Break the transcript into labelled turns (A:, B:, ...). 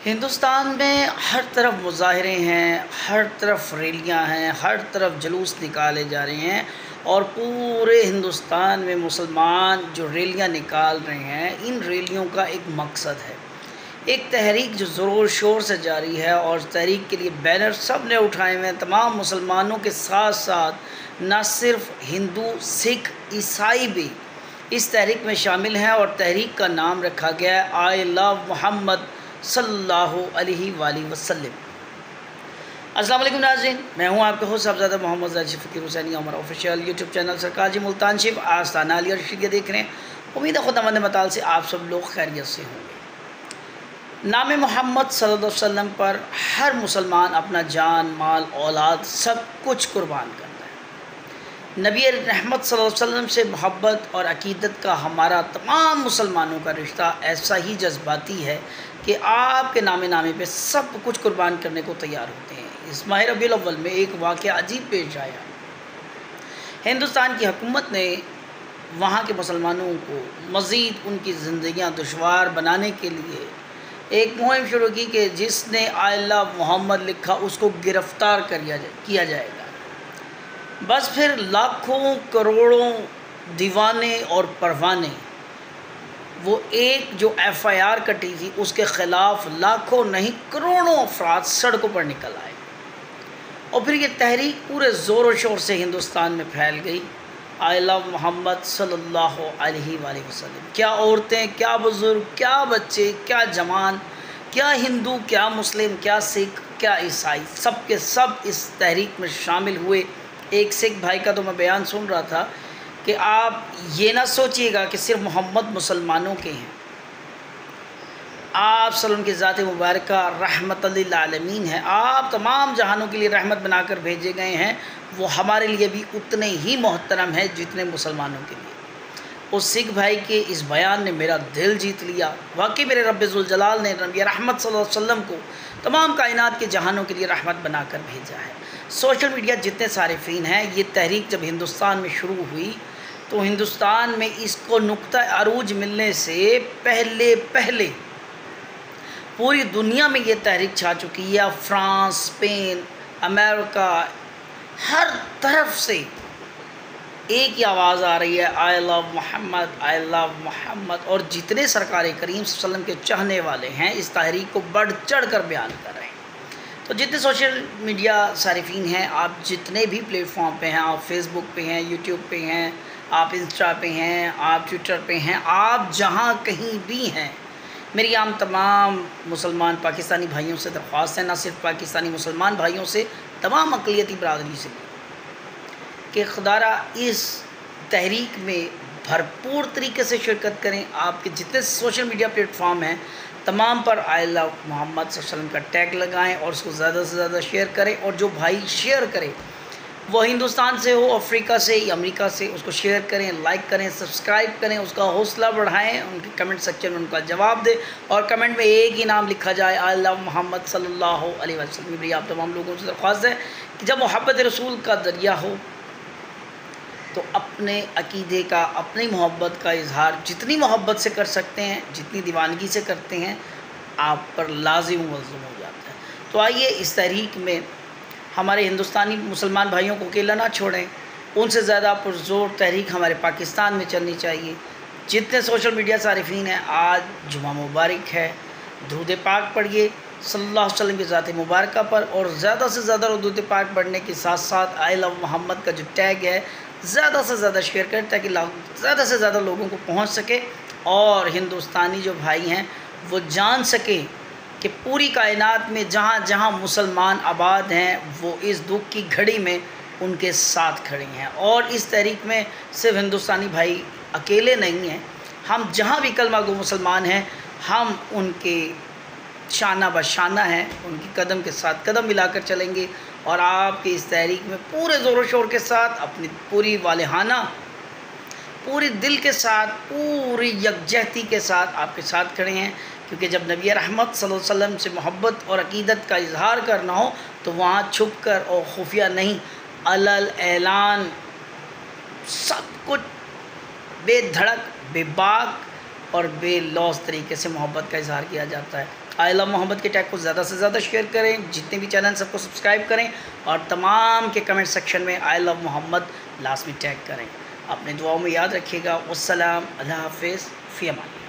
A: हिंदुस्तान में हर तरफ मुज़ाहरे हैं, हर तरफ रैलियां हैं, हर तरफ जुलूस निकाले जा रहे हैं और पूरे हिंदुस्तान में मुसलमान जो रैलियां निकाल रहे हैं, इन रैलियों का एक मकसद है। एक तहरीक जो ज़ोर शोर से जारी है और तहरीक के लिए बैनर सब ने उठाए हुए हैं। तमाम मुसलमानों के साथ साथ न सिर्फ हिंदू, सिख, ईसाई भी इस तहरीक में शामिल हैं और तहरीक का नाम रखा गया है आई लव मोहम्मद सल्लल्लाहु अलैहि वसल्लम। अस्सलाम वालेकुम नाज़रीन, मैं हूं आपके होस्ट साहबज़ादा मोहम्मद राशिद फ़कीर हुसैनी। हमारा ऑफिशियल यूट्यूब चैनल सरकार जी मुल्तान शिफ आस्ताना अली रशीद देख रहे हैं। उम्मीद है खुदावंद मताल से आप सब लोग खैरियत से होंगे। नाम मोहम्मद सल्लल्लाहु अलैहि वसल्लम पर हर मुसलमान अपना जान, माल, औलाद सब कुछ कुर्बान करता है। नबी रहमत सल्लल्लाहु अलैहि वसल्लम से मोहब्बत और अकीदत का हमारा तमाम मुसलमानों का रिश्ता ऐसा ही जज्बाती है कि आपके नामे पे सब कुछ कुर्बान करने को तैयार होते हैं। इस माह रबीउल अव्वल में एक वाक़या अजीब पेश आया। हिंदुस्तान की हुकूमत ने वहाँ के मुसलमानों को मज़ीद उनकी ज़िंदगियाँ दुश्वार बनाने के लिए एक मुहिम शुरू की कि जिसने आई लव मोहम्मद लिखा उसको गिरफ़्तार किया जाएगा। बस फिर लाखों करोड़ों दीवाने और परवाने, वो एक जो FIR कटी थी उसके ख़िलाफ़ लाखों नहीं करोड़ों अफराद सड़कों पर निकल आए और फिर ये तहरीक पूरे ज़ोर व शोर से हिंदुस्तान में फैल गई। आई लव मोहम्मद सल्लल्लाहु अलैहि वसल्लम। क्या औरतें, क्या बुज़ुर्ग, क्या बच्चे, क्या जवान, क्या हिंदू, क्या मुस्लिम, क्या सिख, क्या ईसाई, सब के सब इस तहरीक में शामिल हुए। एक सिख भाई का तो मैं बयान सुन रहा था कि आप ये ना सोचिएगा कि सिर्फ मोहम्मद मुसलमानों के हैं। आप सल्लम की ज़ात मुबारका रहमतल लिल आलमीन है। आप तमाम जहानों के लिए रहमत बनाकर भेजे गए हैं। वो हमारे लिए भी उतने ही मोहतरम है जितने मुसलमानों के लिए। उस सिख भाई के इस बयान ने मेरा दिल जीत लिया। वाकई मेरे रब्बे ज़ुल जलाल ने नबी रहमत सल्लल्लाहु अलैहि वसल्लम को तमाम कायनात के जहानों के लिए रहमत बनाकर भेजा है। सोशल मीडिया जितने सारिफीन हैं, ये तहरीक जब हिंदुस्तान में शुरू हुई तो हिंदुस्तान में इसको नुक्ता अरूज मिलने से पहले पूरी दुनिया में ये तहरीक छा चुकी है। फ्रांस, स्पेन, अमेरिका, हर तरफ से एक ही आवाज़ आ रही है I love Mohammad, I love Mohammad. और जितने सरकार करीम सल्लल्लाहु अलैहि वसल्लम के चाहने वाले हैं इस तहरीक को बढ़ चढ़ कर बयान कर रहे हैं। तो जितने सोशल मीडिया सारिफीन हैं, आप जितने भी प्लेटफॉर्म पे हैं, आप फेसबुक पे हैं, यूट्यूब पे हैं, आप इंस्टा पे हैं, आप ट्विटर पे हैं, आप जहाँ कहीं भी हैं, मेरी आम तमाम मुसलमान पाकिस्तानी भाइयों से दरख्वास्त है, ना सिर्फ पाकिस्तानी मुसलमान भाइयों से, तमाम अक़लियती बरादरी से, कि खुदारा इस तहरीक में भरपूर तरीके से शिरकत करें। आपके जितने सोशल मीडिया प्लेटफॉर्म हैं तमाम पर आई लव मोहम्मद सल्लल्लाहु अलैहि वसल्लम का टैग लगाएं और उसको ज़्यादा से ज़्यादा शेयर करें। और जो भाई शेयर करे वो हिंदुस्तान से हो, अफ्रीका से या अमेरिका से, उसको शेयर करें, लाइक करें, सब्सक्राइब करें, उसका हौसला बढ़ाएं, उनके कमेंट सेक्शन में उनका जवाब दें और कमेंट में एक ही नाम लिखा जाए आई लव मोहम्मद सल्लल्लाहु अलैहि वसल्लम। मेरी आप तमाम लोगों से दरख्वास्त है कि जब मोहब्बत रसूल का दरिया हो तो अपने अकीदे का, अपनी मोहब्बत का इजहार जितनी मोहब्बत से कर सकते हैं, जितनी दीवानगी से करते हैं, आप पर लाजिम मलज़ूम हो जाता है। तो आइए इस तहरीक में हमारे हिंदुस्तानी मुसलमान भाइयों को अकेला ना छोड़ें। उनसे ज़्यादा पुरज़ोर तहरीक हमारे पाकिस्तान में चलनी चाहिए। जितने सोशल मीडिया सारिफीन हैं, आज जुमा मुबारक है, दुरूद पाक पढ़िए सल्लल्लाहु अलैहि वसल्लम की ज़ात मुबारका पर और ज़्यादा से ज़्यादा दुरूद पाक पढ़ने के साथ साथ आई लव मोहम्मद का जो टैग है ज़्यादा से ज़्यादा शेयर करें ताकि ज़्यादा से ज़्यादा लोगों को पहुंच सके और हिंदुस्तानी जो भाई हैं वो जान सकें कि पूरी कायनात में जहाँ जहाँ मुसलमान आबाद हैं वो इस दुख की घड़ी में उनके साथ खड़े हैं। और इस तहरीक में सिर्फ हिंदुस्तानी भाई अकेले नहीं हैं, हम जहाँ भी कलमा गो मुसलमान हैं हम उनके शाना बशाना हैं, उनकी कदम के साथ कदम मिलाकर चलेंगे और आपके इस तहरीक में पूरे ज़ोर शोर के साथ, अपनी पूरी वालिहाना, पूरे दिल के साथ, पूरी यकजहती के साथ आपके साथ खड़े हैं। क्योंकि जब नबी रहमत सल्लल्लाहु अलैहि वसल्लम से मोहब्बत और अकीदत का इजहार करना हो तो वहाँ छुप कर और खुफिया नहीं, अलल ऐलान सब कुछ बेधड़क बेबाक और बेलौस तरीके से मोहब्बत का इजहार किया जाता है। आई लव मोहम्मद के टैग को ज़्यादा से ज़्यादा शेयर करें, जितने भी चैनल सबको सब्सक्राइब करें और तमाम के कमेंट सेक्शन में आई लव मोहम्मद लास्ट में टैग करें। अपने दुआओं में याद रखिएगा। वस्सलाम, अल्लाह हाफ़िज़, फ़ी अमान।